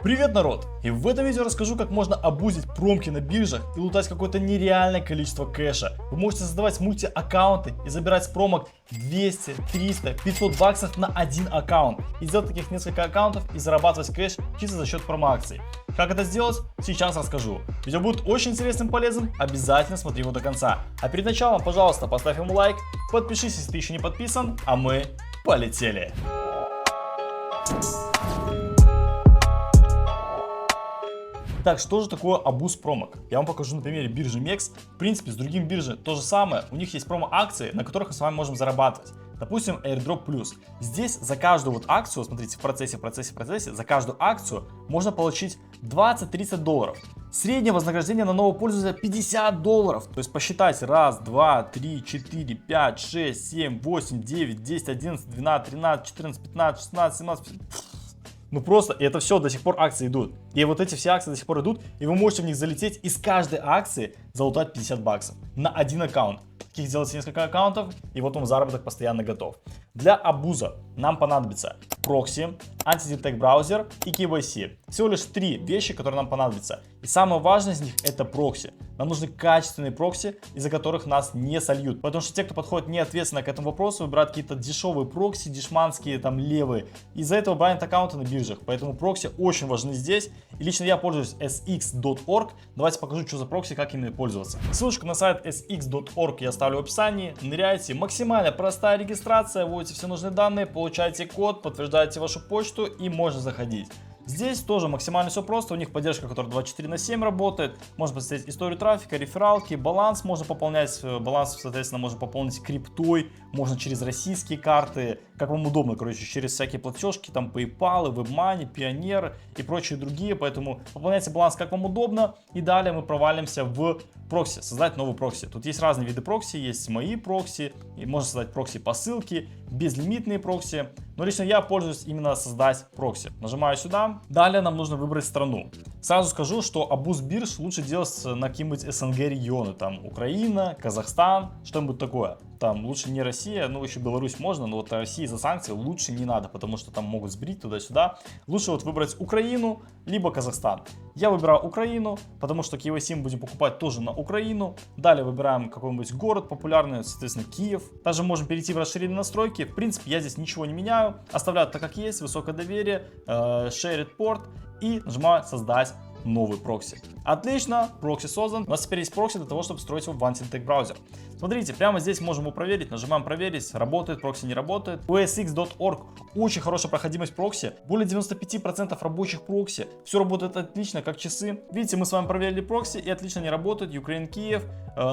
Привет, народ! И в этом видео расскажу, как можно обузить промки на биржах и лутать какое-то нереальное количество кэша. Вы можете создавать мульти-аккаунты и забирать с промок 200, 300, 500 баксов на один аккаунт. И сделать таких несколько аккаунтов и зарабатывать кэш чисто за счет промо-акций. Как это сделать? Сейчас расскажу. Видео будет очень интересным и полезным, обязательно смотри его до конца. А перед началом, пожалуйста, поставь ему лайк, подпишись, если ты еще не подписан, а мы полетели! Так, что же такое абуз промок? Я вам покажу на примере биржи MEX. В принципе, с другими биржами то же самое. У них есть промо-акции, на которых мы с вами можем зарабатывать. Допустим, Airdrop Plus. Здесь за каждую вот акцию, смотрите, в процессе, за каждую акцию можно получить 20-30 долларов. Среднее вознаграждение на нового пользователя 50 долларов. То есть посчитайте: 1, 2, 3, 4, 5, 6, 7, 8, 9, 10, 11, 12, 13, 14, 15, 16, 17... Ну просто, и это все до сих пор акции идут. И вот эти все акции до сих пор идут, и вы можете в них залететь и с каждой акции залутать 50 баксов на один аккаунт. Таких сделайте несколько аккаунтов, и вот вам заработок постоянно готов. Для абуза нам понадобится прокси, антидетект браузер и KYC. Всего лишь 3 вещи, которые нам понадобятся. И самое важное из них это прокси. Нам нужны качественные прокси, из-за которых нас не сольют. Потому что те, кто подходит неответственно к этому вопросу, выбирают какие-то дешевые прокси, дешманские, там левые. Из-за этого банят аккаунты на биржах. Поэтому прокси очень важны здесь. И лично я пользуюсь sx.org. Давайте покажу, что за прокси, как ими пользоваться. Ссылочку на сайт sx.org я оставлю в описании. Ныряйте. Максимально простая регистрация. Вводите все нужные данные, получаете код, подтверждаете вашу почту и можно заходить. Здесь тоже максимально все просто, у них поддержка, которая 24/7 работает, можно посмотреть историю трафика, рефералки, баланс можно пополнять, баланс, соответственно, можно пополнить криптой, можно через российские карты, как вам удобно, короче, через всякие платежки, там PayPal, WebMoney, Pioneer и прочие другие, поэтому пополняйте баланс как вам удобно, и далее мы провалимся в прокси, создать новый прокси. Тут есть разные виды прокси, есть мои прокси, и можно создать прокси по ссылке, безлимитные прокси, но лично я пользуюсь именно создать прокси. Нажимаю сюда, далее нам нужно выбрать страну. Сразу скажу, что абуз бирж лучше делать на какие-нибудь СНГ регионы, там Украина, Казахстан, что-нибудь такое. Там лучше не Россия, ну еще Беларусь можно, но вот России за санкции лучше не надо, потому что там могут сбрить туда-сюда. Лучше вот выбрать Украину, либо Казахстан. Я выбираю Украину, потому что KYC мы будем покупать тоже на Украину. Далее выбираем какой-нибудь город популярный, соответственно Киев. Также можем перейти в расширенные настройки. В принципе, я здесь ничего не меняю, оставляю так как есть, высокое доверие, Shared Port и нажимаю создать новый прокси. Отлично, прокси создан. У нас теперь есть прокси для того, чтобы строить его в антидетект браузер. Смотрите, прямо здесь можем его проверить. Нажимаем проверить, работает прокси, не работает. У sx.org очень хорошая проходимость прокси. Более 95% рабочих прокси. Все работает отлично, как часы. Видите, мы с вами проверили прокси и отлично не работает. Ukraine Kiev,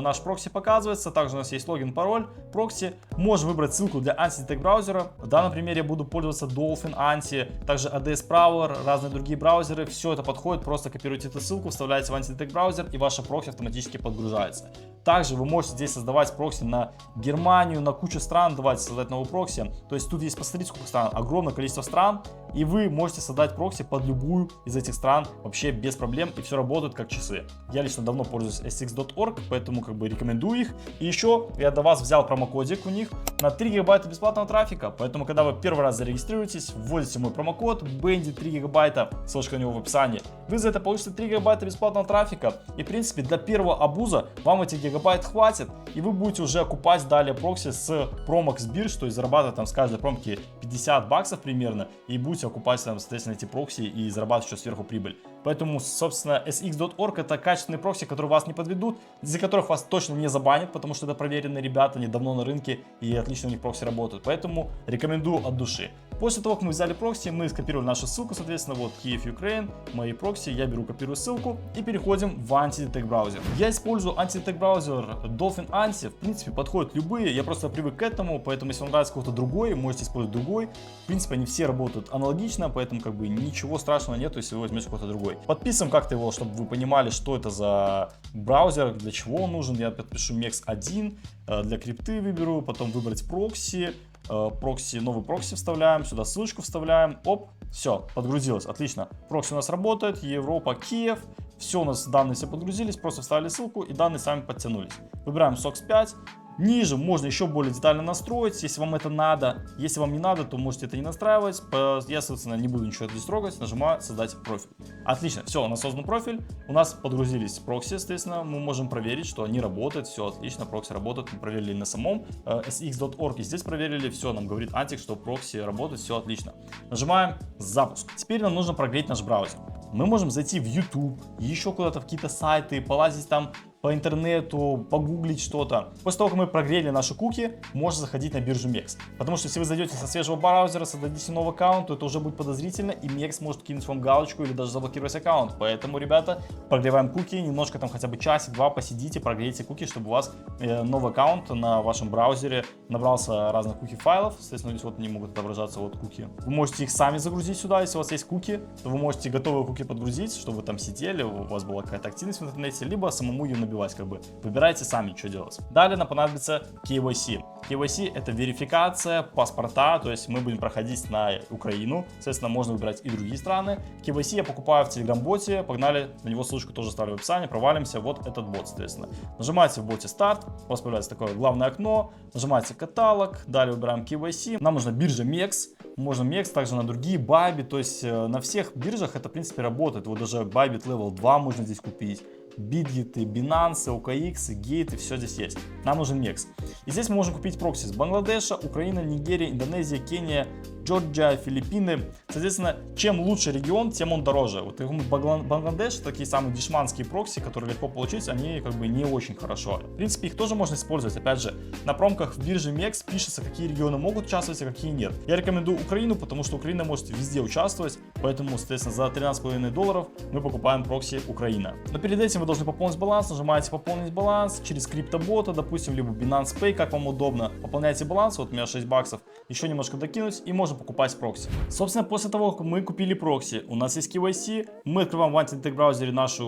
наш прокси показывается. Также у нас есть логин, пароль, прокси. Можем выбрать ссылку для антидетект браузера. В данном примере я буду пользоваться Dolphin Anti, также ADS Prowler, разные другие браузеры. Все это подходит, просто копируйте эту ссылку, вставляете в антидетект браузер и ваша прокси автоматически подгружается. Также вы можете здесь создавать прокси на Германию, на кучу стран, давайте создать новый прокси. То есть тут есть, посмотрите, сколько стран, огромное количество стран, и вы можете создать прокси под любую из этих стран вообще без проблем, и все работает как часы. Я лично давно пользуюсь sx.org, поэтому как бы рекомендую их. И еще я до вас взял промокодик у них на 3 гигабайта бесплатного трафика, поэтому когда вы первый раз зарегистрируетесь, вводите мой промокод BANDIT 3 гигабайта, ссылочка на него в описании, вы за это получите 3 гигабайта бесплатного трафика, и в принципе для первого абуза вам этих гигабайт хватит, и вы будете уже окупать далее прокси с промок с бирж, то есть зарабатывать там с каждой промки 50 баксов примерно, и будете окупать там, соответственно, эти прокси и зарабатывать еще сверху прибыль. Поэтому, собственно, sx.org это качественные прокси, которые вас не подведут, из-за которых вас точно не забанят, потому что это проверенные ребята, они давно на рынке и отлично у них прокси работают. Поэтому рекомендую от души. После того, как мы взяли прокси, мы скопировали нашу ссылку, соответственно, вот Kiev, Ukraine, мои прокси, я беру, копирую ссылку и переходим в антидетект браузер. Я использую антидетект браузер Dolphin Anti, в принципе, подходят любые, я просто привык к этому, поэтому если вам нравится какой-то другой, можете использовать другой. В принципе, они все работают аналогично, поэтому как бы ничего страшного нету, если вы возьмете какой-то другой. Подписываем как-то его, чтобы вы понимали, что это за браузер, для чего он нужен. Я подпишу MEX 1, для крипты выберу, потом выбрать прокси. Прокси, новый прокси вставляем, сюда ссылочку вставляем, оп, все, подгрузилось, отлично. Прокси у нас работает, Европа, Киев, все у нас, данные все подгрузились, просто вставили ссылку и данные сами подтянулись. Выбираем SOX 5, Ниже можно еще более детально настроить, если вам это надо. Если вам не надо, то можете это не настраивать. Я, соответственно, не буду ничего здесь трогать. Нажимаю создать профиль. Отлично, все, у нас создан профиль. У нас подгрузились прокси, естественно. Мы можем проверить, что они работают. Все отлично, прокси работают. Мы проверили на самом sx.org. И здесь проверили. Все, нам говорит Антик, что прокси работают. Все отлично. Нажимаем запуск. Теперь нам нужно прогреть наш браузер. Мы можем зайти в YouTube, еще куда-то в какие-то сайты, полазить там по интернету, погуглить что-то. После того, как мы прогрели наши куки, можно заходить на биржу MEX. Потому что если вы зайдете со свежего браузера, создадите новый аккаунт, то это уже будет подозрительно, и MEX может кинуть вам галочку или даже заблокировать аккаунт. Поэтому, ребята, прогреваем куки, немножко там хотя бы часик-два посидите, прогрейте куки, чтобы у вас новый аккаунт на вашем браузере набрался разных куки-файлов. Соответственно, здесь вот они могут отображаться вот куки. Вы можете их сами загрузить сюда, если у вас есть куки, то вы можете готовые куки подгрузить, чтобы вы там сидели, у вас была какая-то активность в интернете, либо самому ее набивать. Как бы выбирайте сами, что делать. Далее нам понадобится KYC. KYC это верификация паспорта, то есть мы будем проходить на Украину, соответственно, можно выбирать и другие страны. KYC я покупаю в Telegram-боте, погнали, на него ссылочку тоже ставлю в описании, провалимся, вот этот бот, соответственно. Нажимаете в боте старт, у вас появляется такое главное окно, нажимаете каталог, далее выбираем KYC, нам нужна биржа MEX, можно MEX, также на другие Bybit, то есть на всех биржах это в принципе работает, вот даже Bybit Level 2 можно здесь купить. Bitget, Binance, OKX, Gate, все здесь есть. Нам нужен MEX. И здесь мы можем купить прокси с Бангладеша, Украина, Нигерия, Индонезия, Кения, Джорджия, Филиппины. Соответственно, чем лучше регион, тем он дороже. Вот Бангладеш, такие самые дешманские прокси, которые легко получить, они как бы не очень хорошо. В принципе, их тоже можно использовать. Опять же, на промках в бирже MEX пишется, какие регионы могут участвовать, а какие нет. Я рекомендую Украину, потому что Украина может везде участвовать. Поэтому, соответственно, за $13,5 мы покупаем прокси Украина. Но перед этим вы должны пополнить баланс. Нажимаете пополнить баланс через криптобота, допустим, либо Binance Pay, как вам удобно. Пополняете баланс, вот у меня 6 баксов, еще немножко докинуть и можно покупать прокси. Собственно, после того, как мы купили прокси, у нас есть KYC, мы открываем в антитек браузере наш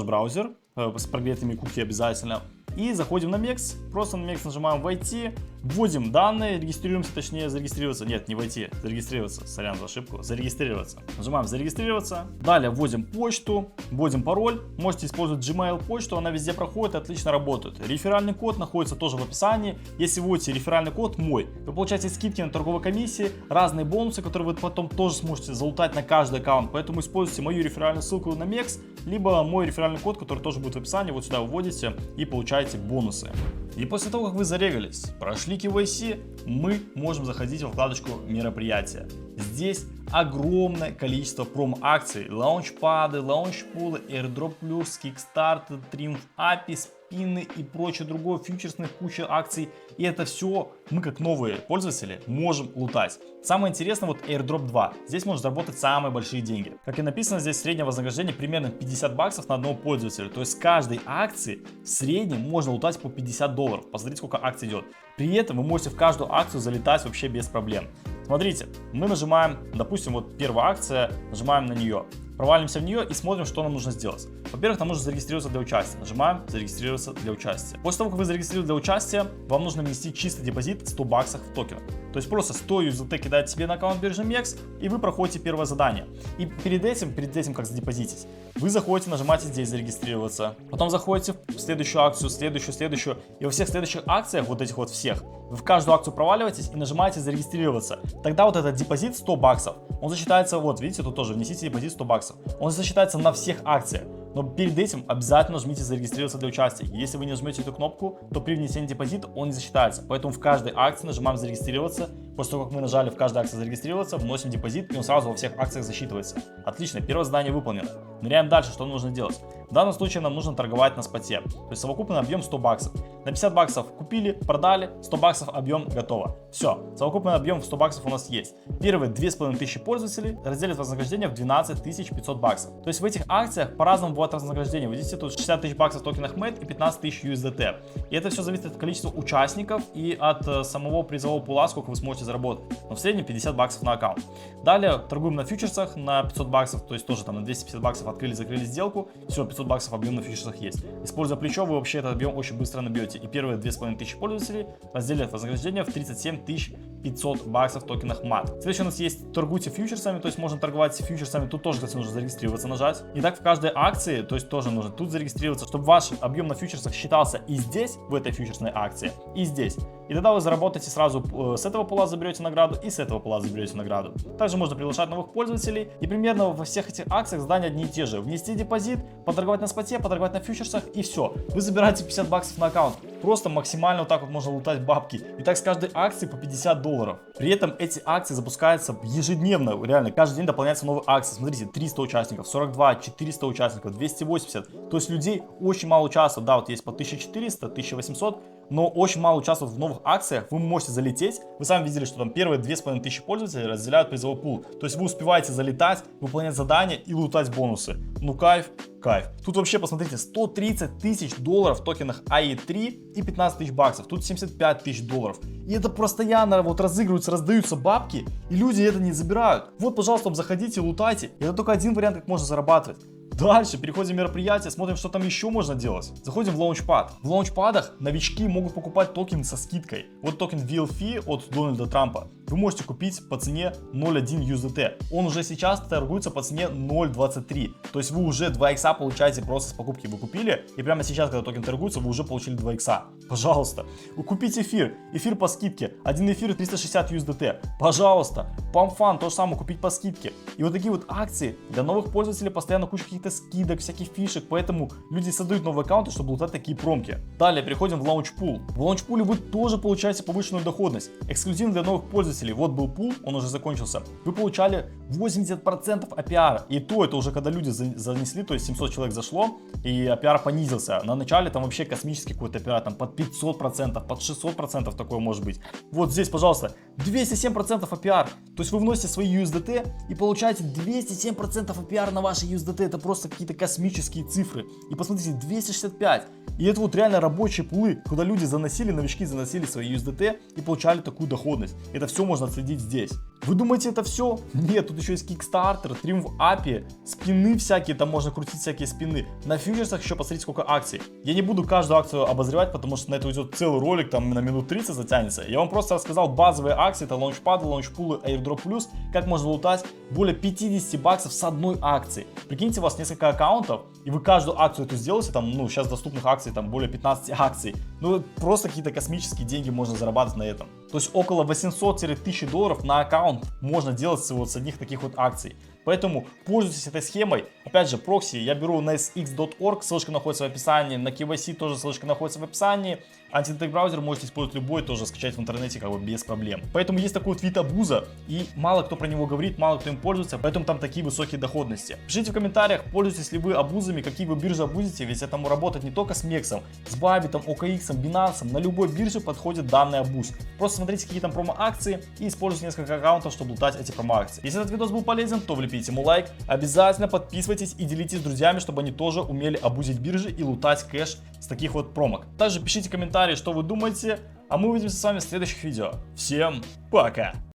браузер с прогретыми куки обязательно. И заходим на MEX, просто на MEX нажимаем «Войти», вводим данные, регистрируемся, точнее зарегистрироваться, нет, не войти, зарегистрироваться, сорян за ошибку, зарегистрироваться. Нажимаем «Зарегистрироваться», далее вводим почту, вводим пароль, можете использовать Gmail почту, она везде проходит и отлично работает. Реферальный код находится тоже в описании, если вводите реферальный код мой, вы получаете скидки на торговой комиссии, разные бонусы, которые вы потом тоже сможете залутать на каждый аккаунт, поэтому используйте мою реферальную ссылку на MEX, либо мой реферальный код, который тоже будет в описании, вот сюда вводите и получаете бонусы. И после того, как вы зарегались, прошли KYC, мы можем заходить во вкладочку мероприятия. Здесь огромное количество промо-акций, лаунчпады, лаунчпулы, airdrop плюс, Kickstarter, Triumph API, спины и прочее другое, фьючерсных куча акций. И это все мы, как новые пользователи, можем лутать. Самое интересное, вот airdrop 2. Здесь можно заработать самые большие деньги. Как и написано, здесь среднее вознаграждение примерно 50 баксов на одного пользователя. То есть с каждой акции в среднем можно лутать по $50. Посмотрите, сколько акций идет. При этом вы можете в каждую акцию залетать вообще без проблем. Смотрите, мы нажимаем, допустим, вот первая акция, нажимаем на нее. Провалимся в нее и смотрим, что нам нужно сделать. Во-первых, нам нужно зарегистрироваться для участия. Нажимаем зарегистрироваться для участия. После того, как вы зарегистрировали для участия, вам нужно внести чистый депозит 100 баксов в токенах. То есть просто 100 USDT кидаете себе на аккаунт биржи MEX, и вы проходите первое задание. И перед этим как задепозитить, вы заходите, нажимаете здесь зарегистрироваться. Потом заходите в следующую акцию, следующую. И во всех следующих акциях, вот этих вот всех, вы в каждую акцию проваливаетесь и нажимаете зарегистрироваться. Тогда вот этот депозит 100 баксов, он засчитается, вот видите, тут тоже внесите депозит 100 баксов. Он засчитается на всех акциях. Но перед этим обязательно нажмите зарегистрироваться для участия. Если вы не нажмете эту кнопку, то при внесении депозита он не засчитается. Поэтому в каждой акции нажимаем зарегистрироваться. После того, как мы нажали в каждой акции зарегистрироваться, вносим депозит, и он сразу во всех акциях засчитывается. Отлично, первое задание выполнено. Ныряем дальше, что нужно делать. В данном случае нам нужно торговать на споте. То есть совокупный объем 100 баксов. На 50 баксов купили, продали, 100 баксов объем готово. Все, совокупный объем в 100 баксов у нас есть. Первые 2500 пользователей разделят вознаграждение в 12 500 баксов. То есть в этих акциях по-разному бывает вознаграждение. Вы видите, тут 60 000 баксов в токенах MET и 15 000 USDT. И это все зависит от количества участников и от самого призового пула, сколько вы сможете заработать. Но в среднем 50 баксов на аккаунт. Далее торгуем на фьючерсах на 500 баксов, то есть тоже там на 250 баксов открыли-закрыли сделку. Все, 500 баксов объем на фьючерсах есть. Используя плечо, вы вообще этот объем очень быстро набьете. И первые 2500 пользователей разделят вознаграждение в 37 500 баксов в токенах MAT. Следующий у нас есть торгуйте фьючерсами, то есть можно торговать фьючерсами. Тут тоже, кстати, нужно зарегистрироваться, нажать. И так в каждой акции, то есть тоже нужно тут зарегистрироваться, чтобы ваш объем на фьючерсах считался и здесь, в этой фьючерсной акции, и здесь. И тогда вы заработаете сразу с этого пула заберете награду и с этого пула заберете награду. Также можно приглашать новых пользователей. И примерно во всех этих акциях задания одни и те же. Внести депозит, поторговать на споте, поторговать на фьючерсах и все. Вы забираете 50 баксов на аккаунт. Просто максимально вот так вот можно лутать бабки. И так с каждой акции по 50 долларов. При этом эти акции запускаются ежедневно. Реально, каждый день дополняются новые акции. Смотрите, 300 участников, 42, 400 участников, 280. То есть людей очень мало участвует. Да, вот есть по 1400, 1800. Но очень мало участвуют в новых акциях, вы можете залететь. Вы сами видели, что там первые 2500 пользователей разделяют призовой пул. То есть вы успеваете залетать, выполнять задания и лутать бонусы. Ну кайф, кайф. Тут вообще, посмотрите, 130 тысяч долларов в токенах AE3 и 15 тысяч баксов. Тут 75 тысяч долларов. И это постоянно вот разыгрываются, раздаются бабки, и люди это не забирают. Вот, пожалуйста, заходите, лутайте. Это только один вариант, как можно зарабатывать. Дальше переходим в мероприятие, смотрим, что там еще можно делать. Заходим в лаунчпад. В лаунчпадах новички могут покупать токены со скидкой. Вот токен VLF от Дональда Трампа. Вы можете купить по цене 0.1 USDT. Он уже сейчас торгуется по цене 0.23. То есть вы уже 2 икса получаете просто с покупки. Вы купили, и прямо сейчас, когда токен торгуется, вы уже получили 2 икса. Пожалуйста. Вы купите эфир. Эфир по скидке. Один эфир 360 USDT. Пожалуйста. PumpFun то же самое купить по скидке. И вот такие вот акции для новых пользователей постоянно куча каких-то скидок, всяких фишек, поэтому люди создают новые аккаунты, чтобы лутать такие промки. Далее переходим в лаунчпул. В лаунчпуле вы тоже получаете повышенную доходность. Эксклюзивно для новых пользователей. Вот был пул, он уже закончился. Вы получали 80% APR. И то это уже когда люди занесли, то есть 700 человек зашло, и APR понизился. На начале там вообще космический какой-то APR, там под 500%, под 600% такое может быть. Вот здесь, пожалуйста, 207% APR. То есть вы вносите свои USDT и получаете 207% APR на ваши USDT. Это просто какие-то космические цифры. И посмотрите, 265. И это вот реально рабочие пулы, куда люди заносили, новички заносили свои USDT и получали такую доходность. Это все можно отследить здесь. Вы думаете, это все? Нет, тут еще есть Kickstarter, Triumph API, спины всякие, там можно крутить всякие спины. На фьючерсах еще посмотрите, сколько акций. Я не буду каждую акцию обозревать, потому что на это уйдет целый ролик, там на минут 30 затянется. Я вам просто рассказал базовые акции, это лаунчпады, лаунчпулы, airdrop плюс, как можно лутать более 50 баксов с одной акции. Прикиньте, у вас несколько аккаунтов, и вы каждую акцию эту сделаете, там, ну, сейчас доступных акций, там, более 15 акций. Ну, просто какие-то космические деньги можно зарабатывать на этом. То есть около 800-1000 долларов на аккаунт можно делать вот с одних таких вот акций. Поэтому пользуйтесь этой схемой. Опять же, прокси я беру на sx.org, ссылочка находится в описании. На KYC тоже ссылочка находится в описании. Антитек браузер можете использовать любой, тоже скачать в интернете как бы без проблем. Поэтому есть такой вот вид абуза, и мало кто про него говорит, мало кто им пользуется, поэтому там такие высокие доходности. Пишите в комментариях, пользуетесь ли вы абузами, какие вы биржи абузите, ведь этому работать не только с Мексом, с Bybit, OKX, Binance, на любой бирже подходит данный абуз. Просто смотрите, какие там промо-акции и используйте несколько аккаунтов, чтобы лутать эти промо-акции. Если этот видос был полезен, то влепите ему лайк, обязательно подписывайтесь и делитесь с друзьями, чтобы они тоже умели абузить биржи и лутать кэш с таких вот промок. Также пишите комментарии, что вы думаете, а мы увидимся с вами в следующих видео. Всем пока!